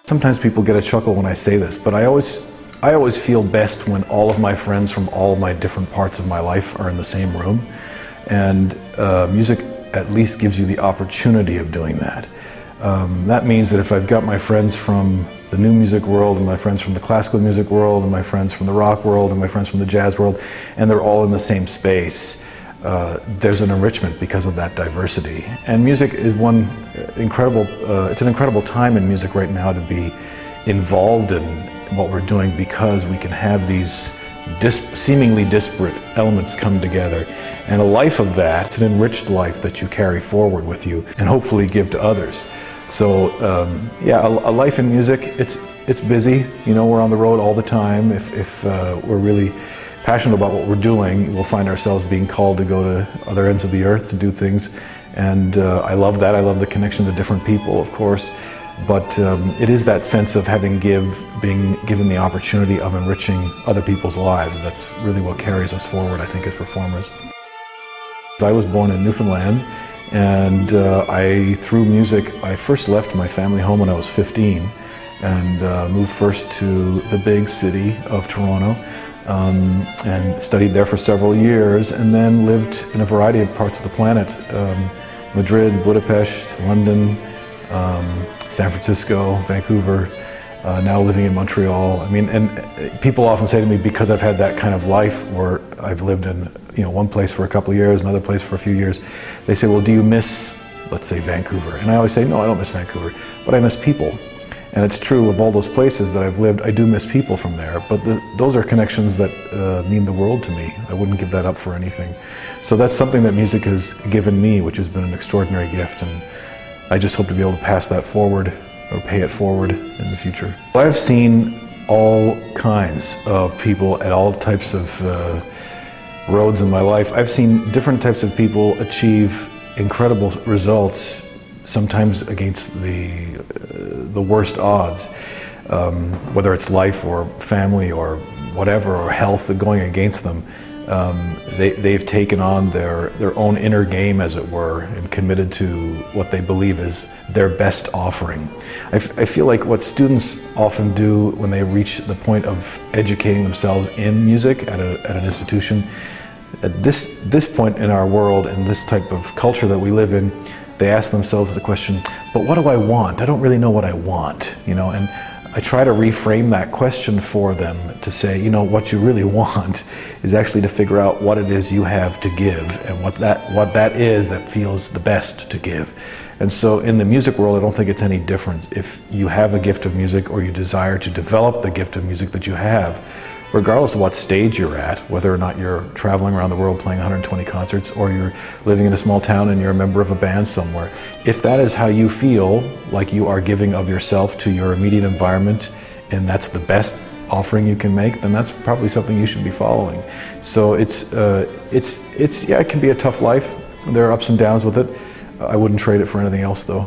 Sometimes people get a chuckle when I say this, but I always feel best when all of my friends from all of my different parts of my life are in the same room. And music at least gives you the opportunity of doing that. That means that if I've got my friends from the new music world and my friends from the classical music world and my friends from the rock world and my friends from the jazz world, and they're all in the same space, there's an enrichment because of that diversity. And music is it's an incredible time in music right now to be involved in what we're doing, because we can have these seemingly disparate elements come together. And a life of that, it's an enriched life that you carry forward with you and hopefully give to others. So yeah, a life in music, it's busy. You know, we're on the road all the time. If we're really passionate about what we're doing, we'll find ourselves being called to go to other ends of the earth to do things. And I love that. I love the connection to different people, of course. But it is that sense of being given the opportunity of enriching other people's lives. That's really what carries us forward, I think, as performers. I was born in Newfoundland, and through music, I first left my family home when I was 15 and moved first to the big city of Toronto and studied there for several years, and then lived in a variety of parts of the planet, Madrid, Budapest, London, San Francisco, Vancouver, now living in Montreal. I mean, and people often say to me, because I've had that kind of life where I've lived in, you know, one place for a couple of years, another place for a few years, they say, well, do you miss, let's say, Vancouver? And I always say, no, I don't miss Vancouver, but I miss people. And it's true of all those places that I've lived, I do miss people from there, but those are connections that mean the world to me. I wouldn't give that up for anything. So that's something that music has given me, which has been an extraordinary gift. And I just hope to be able to pass that forward, or pay it forward in the future. I've seen all kinds of people at all types of roads in my life. I've seen different types of people achieve incredible results, sometimes against the worst odds, whether it's life or family or whatever, or health going against them. They've taken on their own inner game, as it were, and committed to what they believe is their best offering. I feel like what students often do when they reach the point of educating themselves in music at an institution, at this point in our world, in this type of culture that we live in, they ask themselves the question, but what do I want? I don't really know what I want, you know, and I try to reframe that question for them to say, you know, what you really want is actually to figure out what it is you have to give, and what that is that feels the best to give. And so in the music world, I don't think it's any different. If you have a gift of music, or you desire to develop the gift of music that you have, regardless of what stage you're at, whether or not you're traveling around the world playing 120 concerts, or you're living in a small town and you're a member of a band somewhere, if that is how you feel like you are giving of yourself to your immediate environment, and that's the best offering you can make, then that's probably something you should be following. So yeah, it can be a tough life. There are ups and downs with it. I wouldn't trade it for anything else, though.